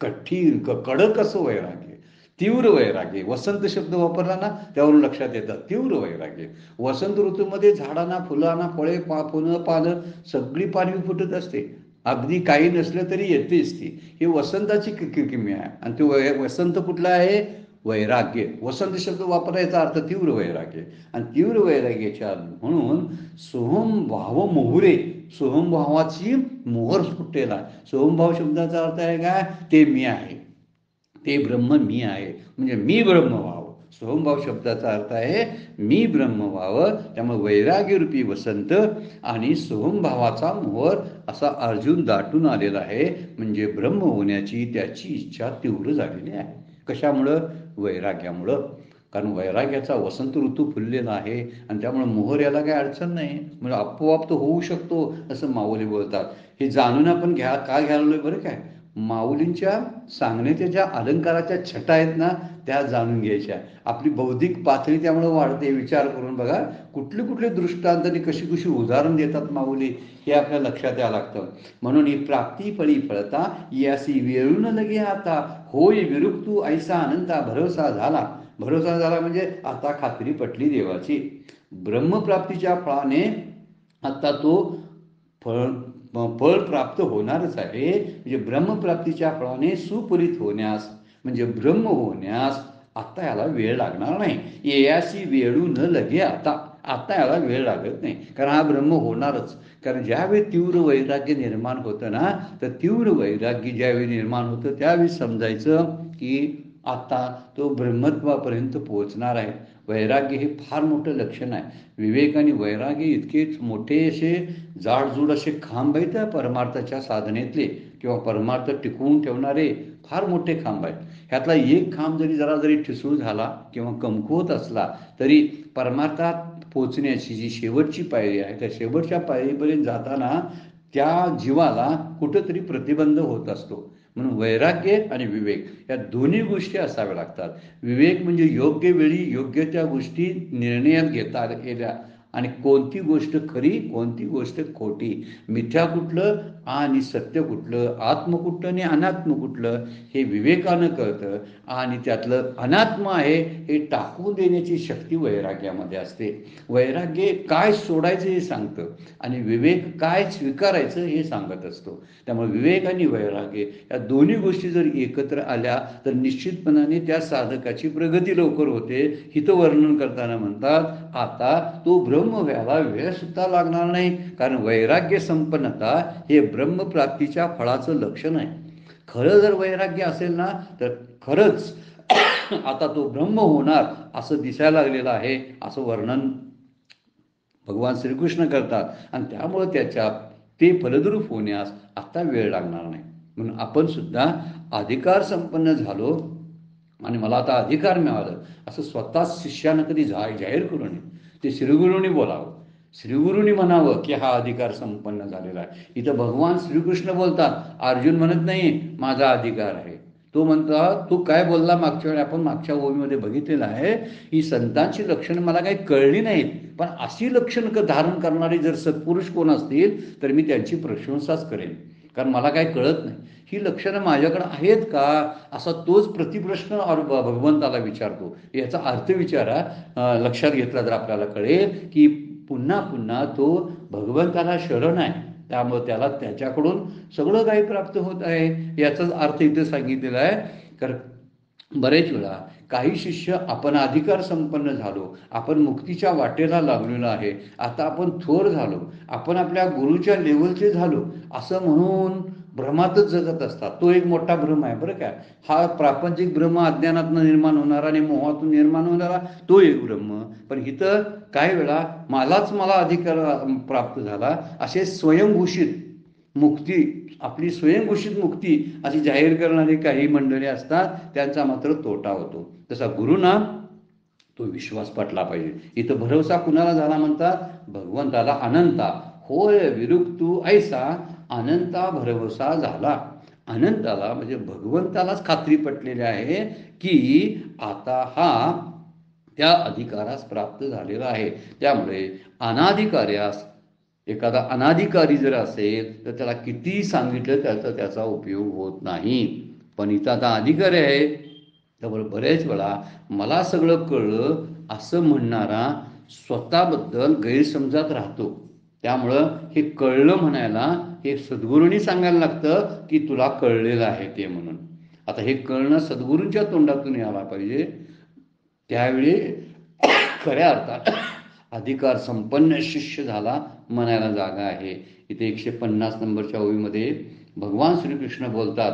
कडक असं वैराग्य, तीव्र वैराग्य. वसंत शब्द वापरला ना त्यावरून लक्षात येतं तीव्र वैराग्य. वसंत ऋतूमध्ये झाडांना, फुलांना, फळे, फुलं, पानं सगळी पालवी फुटत असते, अगदी काही नसलं तरी येतेच ती. ही वसंताची किमया आहे. आणि तो वसंत कुठला आहे? वैराग्य. वसंत शब्द वापरायचा अर्थ तीव्र वैराग्य. आणि तीव्र वैराग्याच्या म्हणून सोहमभाव मोहरे, सोहमभावाची मोहर फुटलेला आहे. सोहमभाव शब्दाचा अर्थ आहे काय? ते मी आहे, ते ब्रह्म मी आहे, म्हणजे मी ब्रह्म व्हावं. सोहमभाव शब्दाचा अर्थ आहे मी ब्रह्म व्हावं. त्यामुळे वैराग्यरूपी वसंत आणि सोहमभावाचा मोहर असा अर्जुन दाटून आलेला आहे. म्हणजे ब्रह्म होण्याची त्याची इच्छा तीव्र झालेली आहे. कशामुळं? वैराग्यामुळं. कारण वैराग्याचा वसंत ऋतू फुललेला आहे आणि त्यामुळे मोहर याला काही अडचण नाही, म्हणजे आपोआप तो होऊ शकतो असं माऊली बोलतात. हे जाणून आपण का घ्यायला बरं काय? माऊलींच्या सांगण्याच्या ज्या अलंकाराच्या छटा आहेत ना, त्या जाणून घ्यायच्या. आपली बौद्धिक पातळी त्यामुळे वाढते. विचार करून बघा कुठले कुठले दृष्टांत आणि कशी कशी उदाहरण देतात माऊली, हे आपल्या लक्षात यावं लागतं. म्हणून ही प्राप्ती फळी फळता यासी वेळून लगे आता, होय विरुक्तू ऐसा अनंता भरोसा झाला. भरोसा झाला म्हणजे आता खात्री पटली देवाची. ब्रह्मप्राप्तीच्या फळाने आता तो फळ प्राप्त होणारच आहे. म्हणजे ब्रह्मप्राप्तीच्या फळाने सुपरित होण्यास, म्हणजे ब्रह्म होण्यास आता याला वेळ लागणार नाही. येयासी वेळू न लगे आता, आता याला वेळ लागत नाही, कारण हा ब्रह्म होणारच. कारण ज्यावेळी तीव्र वैराग्य निर्माण होतं ना, तर तीव्र वैराग्य ज्यावेळी निर्माण होतं त्यावेळी समजायचं की आता तो ब्रह्मत्वापर्यंत पोहोचणार आहे. वैराग्य हे फार मोठं लक्षण आहे. विवेक आणि वैराग्य इतकेच मोठे असे जाडजूड असे खांब आहेत त्या परमार्थाच्या साधनेतले, किंवा परमार्थ टिकवून ठेवणारे फार मोठे खांब आहेत. ह्यातला एक खांब जरी ठिसूळ झाला किंवा कमकुवत असला तरी परमार्थात पोचण्याची जी शेवटची पायरी आहे, त्या शेवटच्या पायरीपर्यंत जाताना त्या जीवाला कुठंतरी प्रतिबंध होत असतो. म्हणून वैराग्य आणि विवेक या दोन्ही गोष्टी असाव्या लागतात. विवेक म्हणजे योग्य वेळी योग्य त्या गोष्टी निर्णयात घेता गेल्या, आणि कोणती गोष्ट खरी, कोणती गोष्ट खोटी, मिथ्या कुठलं आणि सत्य कुठलं, आत्म कुठलं आणि अनात्म कुठलं, हे विवेकानं कळतं. आणि त्यातलं अनात्म आहे हे टाकून देण्याची शक्ती वैराग्यामध्ये असते. वैराग्य काय सोडायचं हे सांगतं आणि विवेक काय स्वीकारायचं हे सांगत असतो. त्यामुळे विवेक आणि वैराग्य या दोन्ही गोष्टी जर एकत्र आल्या तर निश्चितपणाने त्या साधकाची प्रगती लवकर होते. हितं वर्णन करताना म्हणतात आता तो ब्रह्म व्हायला वेळ सुद्धा लागणार नाही, कारण वैराग्य संपन्नता हे ब्रह्मप्राप्तीच्या फळाचं लक्षण आहे. खरं जर वैराग्य असेल ना तर खरंच आता तो ब्रह्म होणार असं दिसायला लागलेलं आहे, असं वर्णन भगवान श्रीकृष्ण करतात. आणि त्यामुळे त्याच्या ते फलद्रूप होण्यास आता वेळ लागणार नाही. म्हणून आपण सुद्धा अधिकार संपन्न झालो आणि मला आता अधिकार मिळालं असं स्वतः शिष्यानं कधी जाहीर करू नये. ते श्रीगुरूंनी बोलावं, श्रीगुरूंनी म्हणावं की हा अधिकार संपन्न झालेला आहे. इथं भगवान श्रीकृष्ण बोलतात, अर्जुन म्हणत नाही माझा अधिकार आहे. तो म्हणता तू काय बोलला मागच्या वेळी, आपण मागच्या ओवीमध्ये बघितलेलं आहे, ही संतांची लक्षणं मला काही कळली नाहीत, पण अशी लक्षणं धारण करणारे जर सत्पुरुष कोण असतील तर मी त्यांची प्रशंसाच करेन, कारण मला काही कळत नाही. ही लक्षणं माझ्याकडे आहेत का, असा तोच प्रतिप्रश्न भगवंताला विचारतो. याचा अर्थ विचारा लक्षात घेतला तर आपल्याला कळेल की पुन्हा पुन्हा तो भगवंताला शरण आहे, त्यामुळे त्याला त्याच्याकडून सगळं काही प्राप्त होत आहे. याचाच अर्थ इथे सांगितलेला आहे. कारण बरेच वेळा काही शिष्य आपण अधिकार संपन्न झालो, आपण मुक्तीच्या वाटेला लागलेलो आहे, आता आपण थोर झालो, आपण आपल्या गुरुच्या लेवलचे झालो असं म्हणून भ्रमातच जगत असतात. तो एक मोठा भ्रम आहे बरं काय. हा प्रापंचिक भ्रम अज्ञानातून निर्माण होणारा आणि मोहातून निर्माण होणारा तो एक भ्रम. पण इथं काही वेळा मला अधिकार प्राप्त झाला असे स्वयंघोषित मुक्ती, आपली स्वयंघोषित मुक्ती अशी जाहीर करणारी काही मंडळी असतात, त्यांचा मात्र तोटा होतो. तसा गुरुना तो विश्वास पटला पाहिजे. इथं भरोसा कुणाला झाला म्हणतात, भगवंताला अनंता. होय विरुक्तू ऐसा अनंता भरवसा झाला. अनंताला म्हणजे भगवंतालाच खात्री पटलेली आहे की आता हा त्या अधिकारास प्राप्त झालेला आहे. त्यामुळे अनाधिकार्यास, एखादा अनाधिकारी जर असेल तर त्याला किती सांगितलं त्याचा उपयोग होत नाही. पण इथं आता अधिकारी आहे, त्यामुळे बरेच वेळा मला सगळं कळलं असं म्हणणारा स्वतःबद्दल गैरसमजात राहतो. त्यामुळं हे कळलं म्हणायला हे सद्गुरूंनी सांगायला लागतं की तुला कळलेलं आहे ते म्हणून. आता हे कळणं सद्गुरूंच्या तोंडातून यायला पाहिजे. त्यावेळी खऱ्या अर्थात अधिकार संपन्न शिष्य झाला म्हणायला जागा आहे. इथे 150 नंबरच्या ओळीमध्ये भगवान श्रीकृष्ण बोलतात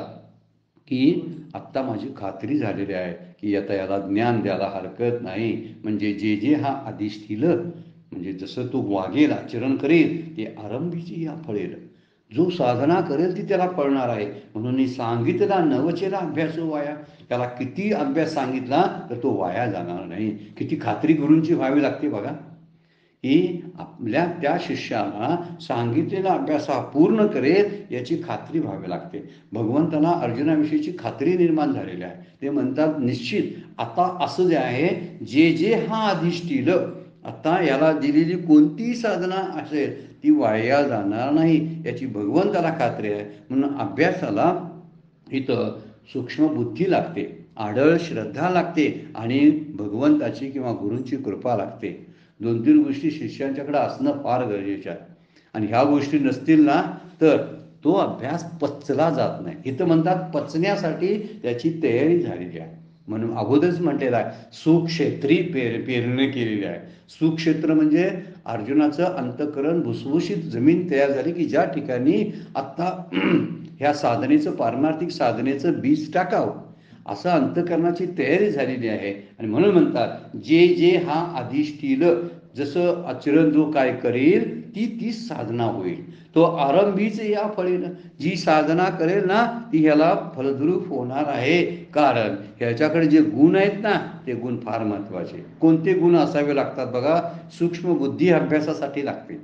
की आत्ता माझी खात्री झालेली आहे की आता याला ज्ञान द्यायला हरकत नाही. म्हणजे जे जे हा अधिष्ठील, म्हणजे जसं तो वागेल आचरण करेल ते आरंभीची या फळेल. जो साधना करेल ती त्याला कळणार आहे. म्हणून मी सांगितला नवचेला अभ्यास वाया. त्याला किती अभ्यास सांगितला तर तो वाया जाणार नाही. किती खात्री गुरूंची व्हावी लागते बघा, की आपल्या त्या शिष्याला सांगितलेला अभ्यास हा पूर्ण करेल याची खात्री व्हावी लागते. भगवंताला अर्जुनाविषयीची खात्री निर्माण झालेली आहे. ते म्हणतात निश्चित आता असं जे आहे जे जे हा अधिष्ठील, आता याला दिलेली कोणतीही साधना असेल ती वाया जाणार नाही याची भगवंताला खात्री आहे. म्हणून अभ्यासाला इथं सूक्ष्म बुद्धी लागते, आढळ श्रद्धा लागते आणि भगवंताची किंवा गुरूंची कृपा लागते. 2-3 गोष्टी शिष्यांच्याकडे असणं फार गरजेचं आहे. आणि ह्या गोष्टी नसतील ना तर तो अभ्यास पचला जात नाही. इथं म्हणतात पचण्यासाठी त्याची तयारी झालेली आहे. म्हणून अगोदरच म्हटलेलं आहे सुक्षेत्री पेरणी केलेली आहे. सुक्षेत्र म्हणजे अर्जुनाचं अंतःकरण भुसभुशीत जमीन तयार झाली की ज्या ठिकाणी आत्ता ह्या साधनेचं पारमार्थिक साधनेचं बीज टाकावं असं अंतःकरणाची तयारी झालेली आहे. आणि म्हणून म्हणतात जे जे हा अधिष्ठील, जसं आचरण जो काय करेल ती तीच साधना होईल. तो आरंभीच या फळेल. जी साधना करेल ना ती ह्याला फलद्रूप होणार आहे. कारण ह्याच्याकडे जे गुण आहेत ना ते गुण फार महत्वाचे. कोणते गुण असावे लागतात बघा, सूक्ष्म बुद्धी अभ्यासासाठी लागते.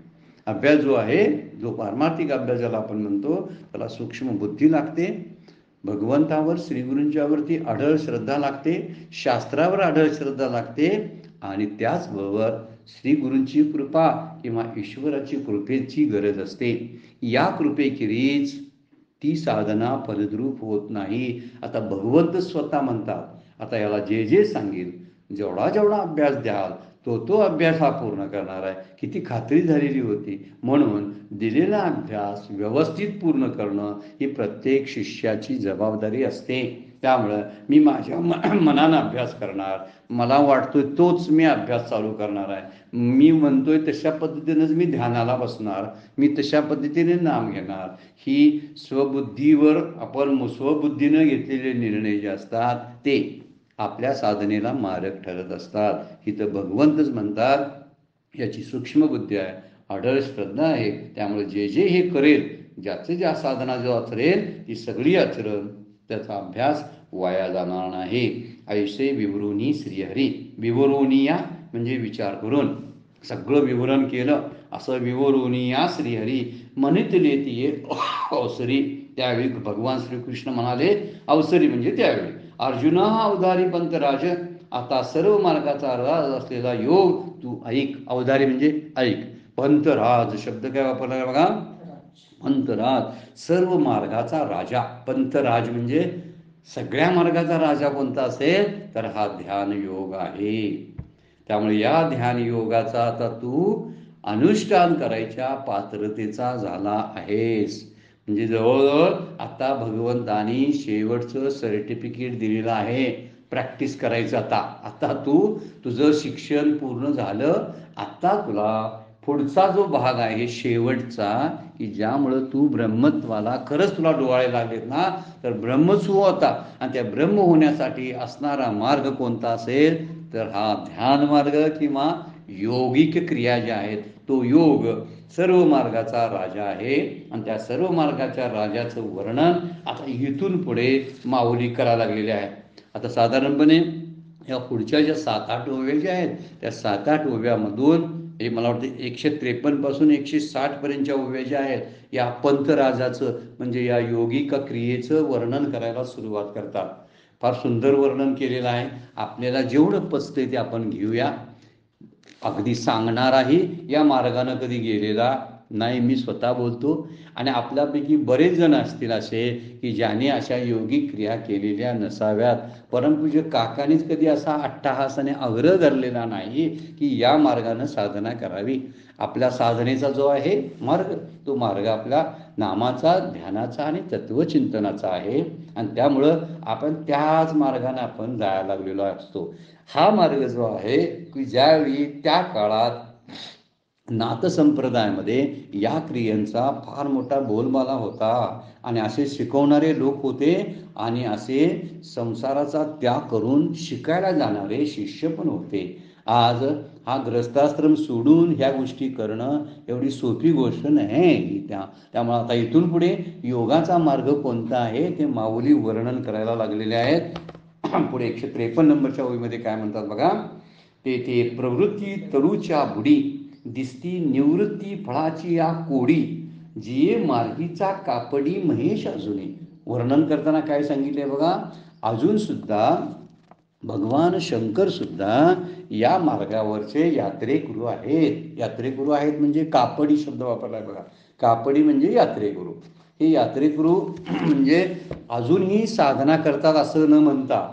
अभ्यास जो आहे, जो पारमार्थिक अभ्यास ज्याला आपण म्हणतो त्याला सूक्ष्म बुद्धी लागते. भगवंतावर श्रीगुरूंच्यावरती अढळ श्रद्धा लागते, शास्त्रावर अढळ श्रद्धा लागते आणि त्याचबरोबर श्रीगुरूंची कृपा किंवा ईश्वराची कृपेची गरज असते. या कृपेखेरीज ती साधना फलद्रूप होत नाही. आता भगवंत स्वतः म्हणतात आता याला जे जे सांगेल, जेवढा जेवढा अभ्यास द्याल तो तो अभ्यास हा पूर्ण करणार आहे. किती खात्री झालेली होती. म्हणून दिलेला अभ्यास व्यवस्थित पूर्ण करणं ही प्रत्येक शिष्याची जबाबदारी असते. त्यामुळं मी माझ्या मनानं अभ्यास करणार, मला वाटतोय तोच मी अभ्यास चालू करणार आहे, मी म्हणतोय तशा पद्धतीनंच मी ध्यानाला बसणार, मी तशा पद्धतीने नाम घेणार. ही स्वबुद्धीवर आपण स्वबुद्धीनं घेतलेले निर्णय जे असतात ते आपल्या साधनेला मारक ठरत असतात. इथं भगवंतच म्हणतात याची सूक्ष्म बुद्धी आहे, अढळ श्रद्धा आहे. त्यामुळे जे जे हे करेल, ज्याचे ज्या साधना जो आचरेल ती सगळी आचरण, त्याचा अभ्यास वाया जाणार नाही. ऐसे विवरोनी श्रीहरी. विवरोनिया म्हणजे विचार करून सगळं विवरण केलं असं विवरोनिया श्रीहरी म्हणितले ती अवसरी. त्यावेळी भगवान श्रीकृष्ण म्हणाले, अवसरी म्हणजे त्यावेळी अर्जुना अवधारी पंतराज, आता सर्व मार्गाचा राज असलेला योग तू ऐक. अवधारी म्हणजे ऐक. पंतराज शब्द काय वापरला बघा, पंतराज सर्व मार्गाचा राजा. पंतराज म्हणजे सगळ्या मार्गाचा राजा कोणता असेल तर हा ध्यान योग आहे. त्यामुळे या ध्यान योगाचा आता तू अनुष्ठान करायच्या पात्रतेचा झाला आहेस. म्हणजे जवळजवळ आता भगवंतानी शेवटचं सर्टिफिकेट दिलेलं आहे. प्रॅक्टिस करायचं आता तुझं शिक्षण पूर्ण झालं. आता तुला पुढचा जो भाग आहे शेवटचा, की ज्यामुळं तू ब्रह्मत्वाला खरंच तुला डोळायला लागलेत ना तर ब्रह्मच हो होता. आणि त्या ब्रह्म होण्यासाठी असणारा मार्ग कोणता असेल तर हा ध्यान मार्ग किंवा योगिक क्रिया ज्या आहेत तो योग सर्व मार्गाचा राजा आहे. आणि त्या सर्व मार्गाच्या राजाचं वर्णन आता इथून पुढे माऊली करायला लागलेले आहे. आता साधारणपणे या पुढच्या ज्या 7-8 ओव्या ज्या आहेत त्या 7-8 ओव्यामधून हे मला वाटतं 153 पासून 160 पर्यंतच्या ओव्या ज्या आहेत या पंथराजाचं म्हणजे या योगिक क्रियेचं वर्णन करायला सुरुवात करतात. फार सुंदर वर्णन केलेलं आहे. आपल्याला जेवढं पचतंय ते आपण घेऊया. अगदी सांगणाराही या मार्गानं कधी गेलेला नाही, मी स्वतः बोलतो. आणि आपल्यापैकी बरेच जण असतील असे की ज्याने अशा योगिक क्रिया केलेल्या नसाव्यात. परमपूज्य काकांनीच कधी असा अट्टहासाने आग्रह धरलेला नाही की या मार्गानं साधना करावी. आपल्या साधनेचा जो आहे मार्ग, तो मार्ग आपल्या नामाचा, ध्यानाचा आणि तत्वचिंतनाचा आहे. आणि त्यामुळं आपण त्याच मार्गाने आपण जायला लागलेलो असतो. हा मार्ग जो आहे की ज्यावेळी त्या काळात नाथसंप्रदायामध्ये या क्रियांचा फार मोठा बोलबाला होता आणि असे शिकवणारे लोक होते आणि असे संसाराचा त्याग करून शिकायला जाणारे शिष्य पण होते. आज हा ग्रस्ताश्रम सोडून ह्या गोष्टी करणं एवढी सोपी गोष्ट नाही. त्यामुळे आता इथून पुढे योगाचा मार्ग कोणता आहे ते माऊली वर्णन करायला लागलेले आहेत. पुढे 153 नंबरच्या ओळीमध्ये काय म्हणतात बघा. ते प्रवृत्ती तरुच्या बुडी, दिसती निवृत्ती फळाची या कोडी, जिये मार्गीचा कापडी महेश अजूनी. वर्णन करताना काय सांगितलंय बघा. अजून सुद्धा भगवान शंकर सुद्धा या मार्गावरचे यात्रेकरू आहेत. यात्रेकरू आहेत म्हणजे कापडी शब्द वापरलाय बघा. कापडी म्हणजे यात्रेकरू. हे यात्रेकरू म्हणजे अजूनही साधना करतात असं न म्हणता,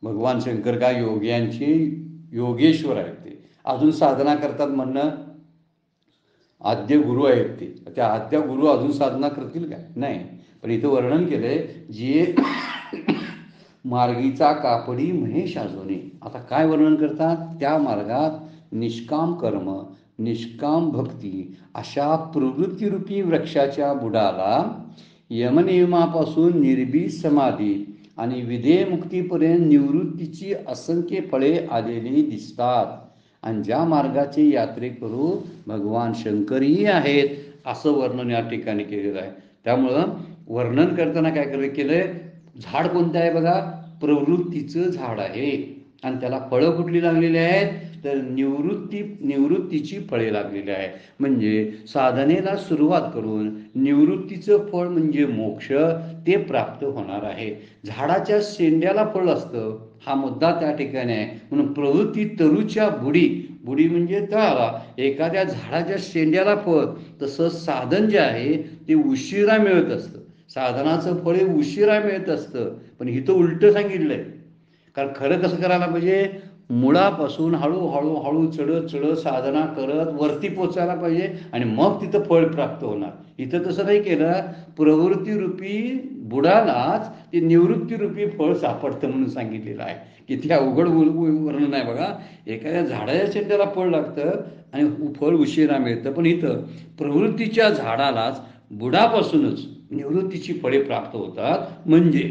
भगवान शंकर काय योग्यांचे योगेश्वर आहेत, ते अजून साधना करतात म्हणणं आद्य गुरु आहेत. त्या आद्य गुरु अजून साधना करतील का? नाही. पण इथं वर्णन केलंय जे मार्गीचा कापडी महेश अजूनी. आता काय वर्णन करतात? त्या मार्गात निष्काम कर्म, निष्काम भक्ती अशा प्रवृत्तीरूपी वृक्षाच्या बुडाला यमनियमापासून निर्भीड समाधी आणि विधेयमुक्तीपर्यंत निवृत्तीची असंख्य फळे आलेली दिसतात. आणि ज्या मार्गाचे यात्रेकरू भगवान शंकरही आहेत असं वर्णन या ठिकाणी केलेलं आहे. त्यामुळं वर्णन करताना काय केलंय, झाड कोणतं आहे बघा. प्रवृत्तीचं झाड आहे. आणि त्याला फळं कुठली लागलेली आहेत तर निवृत्तीची फळे लागलेली आहे. म्हणजे साधनेला सुरुवात करून निवृत्तीचं फळ म्हणजे मोक्ष ते प्राप्त होणार आहे. झाडाच्या शेंड्याला फळ असतं हा मुद्दा त्या ठिकाणी आहे. म्हणून प्रवृत्ती तरुच्या बुडी म्हणजे तळाला, एखाद्या झाडाच्या शेंड्याला फळ. तसं साधन जे आहे ते उशिरा मिळत असतं. साधनाचं फळ उशिरा मिळत असतं. पण इथं उलटं सांगितलंय. कारण खरं कसं करायला पाहिजे, मुळापासून हळूहळू चढत साधना करत वरती पोचायला पाहिजे आणि मग तिथं फळ प्राप्त होणार. इथं तसं नाही केलं. प्रवृत्तीरूपी बुडालाच ते निवृत्तीरूपी फळ सापडतं म्हणून सांगितलेलं आहे. किती अवघड वर्णन आहे बघा. एखाद्या झाडाच्या शेंड्याला फळ लागतं आणि फळ उशिरा मिळतं. पण इथं प्रवृत्तीच्या झाडालाच बुडापासूनच निवृत्तीची फळे प्राप्त होतात. म्हणजे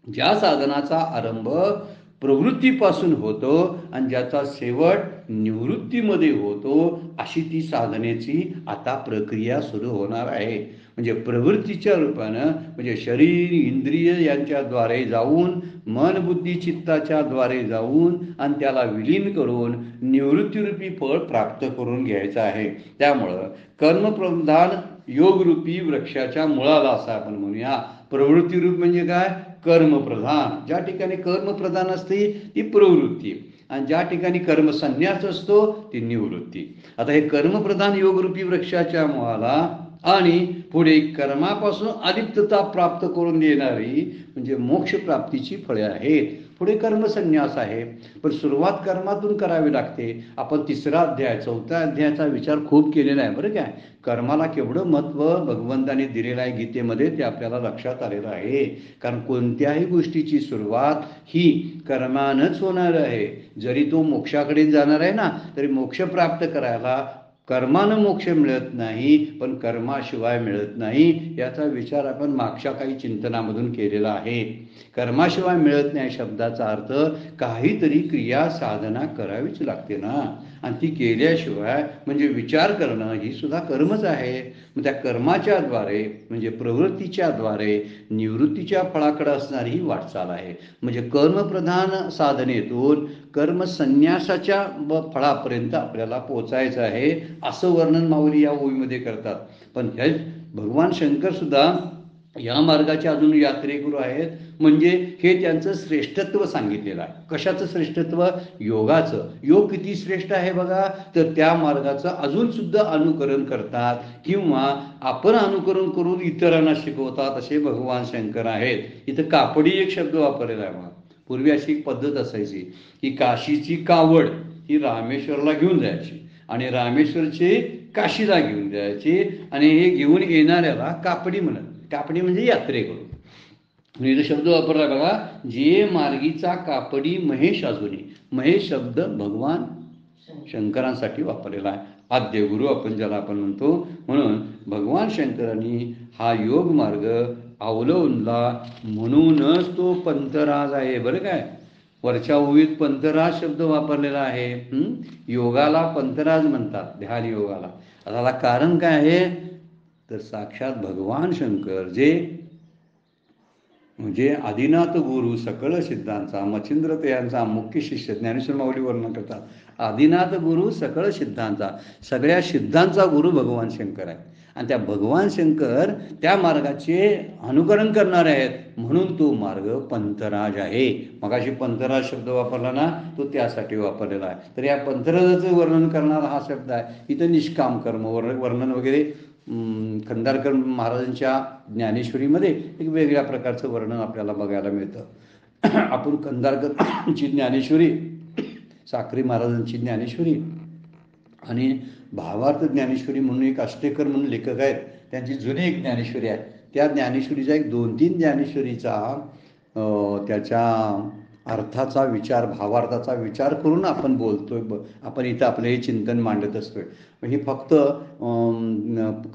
ज्या साधनाचा आरंभ प्रवृत्तीपासून होतो आणि ज्याचा शेवट निवृत्तीमध्ये होतो अशी ती साधनेची आता प्रक्रिया सुरू होणार आहे. म्हणजे प्रवृत्तीच्या रूपानं म्हणजे शरीर इंद्रिय यांच्याद्वारे जाऊन मन बुद्धी चित्ताच्या द्वारे जाऊन आणि त्याला विलीन करून निवृत्तीरूपी फळ प्राप्त करून घ्यायचं आहे. त्यामुळं कर्मप्रधान योगरूपी वृक्षाच्या मुळाला असं आपण म्हणूया. प्रवृत्तीरूप म्हणजे काय? कर्मप्रधान. ज्या ठिकाणी कर्मप्रधान असते ती प्रवृत्ती आणि ज्या ठिकाणी कर्मसन्यास असतो ती निवृत्ती. आता हे कर्मप्रधान योगरूपी वृक्षाच्या मुळाला आणि पुढे कर्मापासून अलिप्तता प्राप्त करून देणारी म्हणजे मोक्ष प्राप्तीची फळे आहेत. पुढे कर्मसन्यास आहे. पण सुरुवात कर्मातून करावी लागते. आपण 3रा अध्याय 4थ्या अध्यायाचा विचार खूप केलेला आहे बरं काय. कर्माला केवढं महत्त्व भगवंताने दिलेलं आहे गीतेमध्ये ते आपल्याला लक्षात आलेलं आहे. कारण कोणत्याही गोष्टीची सुरुवात ही कर्मानंच होणार आहे. जरी तो मोक्षाकडे जाणार आहे ना तरी मोक्ष प्राप्त करायला कर्मानं मोक्ष मिळत नाही पण कर्माशिवाय मिळत नाही. याचा विचार आपण मागच्या काही चिंतनामधून केलेला आहे. कर्माशिवाय मिळत नाही शब्दाचा अर्थ काहीतरी क्रिया साधना करावीच लागते ना. आणि ती केल्याशिवाय म्हणजे विचार करणं ही सुद्धा कर्मच आहे. मग त्या कर्माच्या द्वारे म्हणजे प्रवृत्तीच्या द्वारे निवृत्तीच्या फळाकडे असणारी ही वाटचाल आहे. म्हणजे कर्मप्रधान साधनेतून कर्मसन्यासाच्या फळापर्यंत आपल्याला पोचायचं आहे असं वर्णन माऊली या ओळीमध्ये करतात. पण हे भगवान शंकर सुद्धा या मार्गाचे अजून यात्रेकरू आहेत, म्हणजे हे त्यांचं श्रेष्ठत्व सांगितलेलं आहे. कशाचं श्रेष्ठत्व? योगाचं. योग किती श्रेष्ठ आहे बघा, तर त्या मार्गाचं अजून सुद्धा अनुकरण करतात किंवा आपण अनुकरण करून इतरांना शिकवतात असे भगवान शंकर आहेत. इथं कापडी एक शब्द वापरलेला आहे बघा. पूर्वी अशी एक पद्धत असायची की काशीची कावड ही रामेश्वरला घेऊन जायची आणि रामेश्वरची काशीला घेऊन जायची आणि हे घेऊन येणाऱ्याला कापडी म्हणत. कापडी म्हणजे यात्रेकरू. इथं शब्द वापरला बघा, जे मार्गीचा कापडी महेश अजूनी. महेश शब्द भगवान शंकरांसाठी वापरलेला आहे. आद्य गुरु आपण ज्याला आपण म्हणतो. म्हणून भगवान शंकरांनी हा योग मार्ग अवलंबला म्हणूनच तो पंथराज आहे. बरं काय, वरच्या ओवीत पंथराज शब्द वापरलेला आहे. योगाला पंथराज म्हणतात, ध्यान योगाला. त्याला कारण काय आहे, तर साक्षात भगवान शंकर जे म्हणजे आदिनाथ गुरु सकळ सिद्धांचा मच्छिंद्र यांचा मुख्य शिष्य ज्ञानेश्वर माऊली वर्णन करतात. आदिनाथ गुरु सकळ सिद्धांचा, सगळ्या सिद्धांचा गुरु भगवान शंकर आहे आणि त्या भगवान शंकर त्या मार्गाचे अनुकरण करणारे आहेत म्हणून तो मार्ग पंथराज आहे. मगाशी पंथराज शब्द वापरला ना, तो त्यासाठी वापरलेला आहे. तर या पंथराजाचं वर्णन करणारा हा शब्द आहे. इथं निष्काम कर्म वर्णन वगैरे खंदारकर महाराजांच्या ज्ञानेश्वरीमध्ये एक वेगळ्या प्रकारचं वर्णन आपल्याला बघायला मिळतं. आपण खंदारकरची ज्ञानेश्वरी, साखरे महाराजांची ज्ञानेश्वरी आणि भावार्थ ज्ञानेश्वरी म्हणून एक आष्टेकर म्हणून लेखक आहेत, त्यांची जुनी एक ज्ञानेश्वरी आहे. त्या ज्ञानेश्वरीचा एक 2-3 ज्ञानेश्वरीचा त्याच्या अर्थाचा विचार, भावार्थाचा विचार करून आपण बोलतोय. आपण इथं आपलं हे चिंतन मांडत असतोय. ही फक्त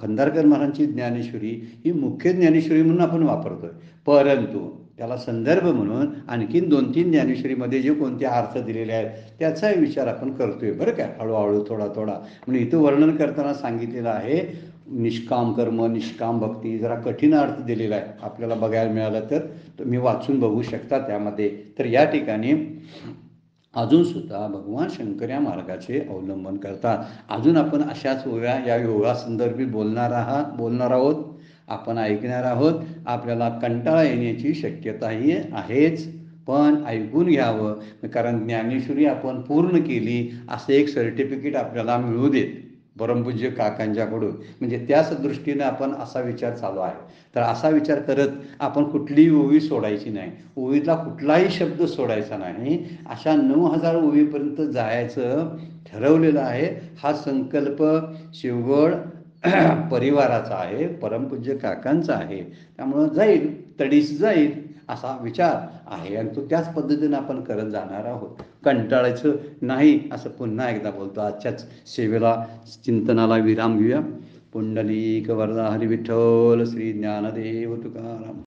खंदारकर महाराजांची ज्ञानेश्वरी ही मुख्य ज्ञानेश्वरी म्हणून आपण वापरतोय, परंतु त्याला संदर्भ म्हणून आणखीन 2-3 ज्ञानेश्वरीमध्ये जे कोणते अर्थ दिलेले आहेत त्याचा विचार आपण करतोय. बरं काय, हळूहळू थोडा थोडा. म्हणजे इथं वर्णन करताना सांगितलेलं आहे निष्काम कर्म, निष्काम भक्ती, जरा कठीण अर्थ दिलेला आहे. आपल्याला बघायला मिळालं तर तुम्ही वाचून बघू शकता त्यामध्ये. तर या ठिकाणी अजून सुद्धा भगवान शंकर या मार्गाचे अवलंबन करतात. अजून आपण अशाच ओव्या या योगासंदर्भी बोलणार आहोत, आपण ऐकणार आहोत. आपल्याला कंटाळा येण्याची शक्यताही आहेच, पण ऐकून घ्यावं, कारण ज्ञानेश्वरी आपण पूर्ण केली असं एक सर्टिफिकेट आपल्याला मिळू देत परमपूज्य काकांच्याकडून. म्हणजे त्याच दृष्टीनं आपण असा विचार चालू आहे. तर असा विचार करत आपण कुठलीही ओवी सोडायची नाही, ओवीतला कुठलाही शब्द सोडायचा नाही. अशा 9000 ओवीपर्यंत जायचं ठरवलेलं आहे. हा संकल्प शिवगड परिवाराचा आहे, परमपूज्य काकांचा आहे. त्यामुळं जाईल, तडीस जाईल असा विचार आहे आणि तो त्याच पद्धतीनं आपण करत जाणार आहोत. कंटाळायचं नाही असं पुन्हा एकदा बोलतो. आजच्याच सेवेला, चिंतनाला विराम घेऊया. पुंडलिक वरदा हरी विठ्ठल श्री ज्ञानदेव तुकाराम.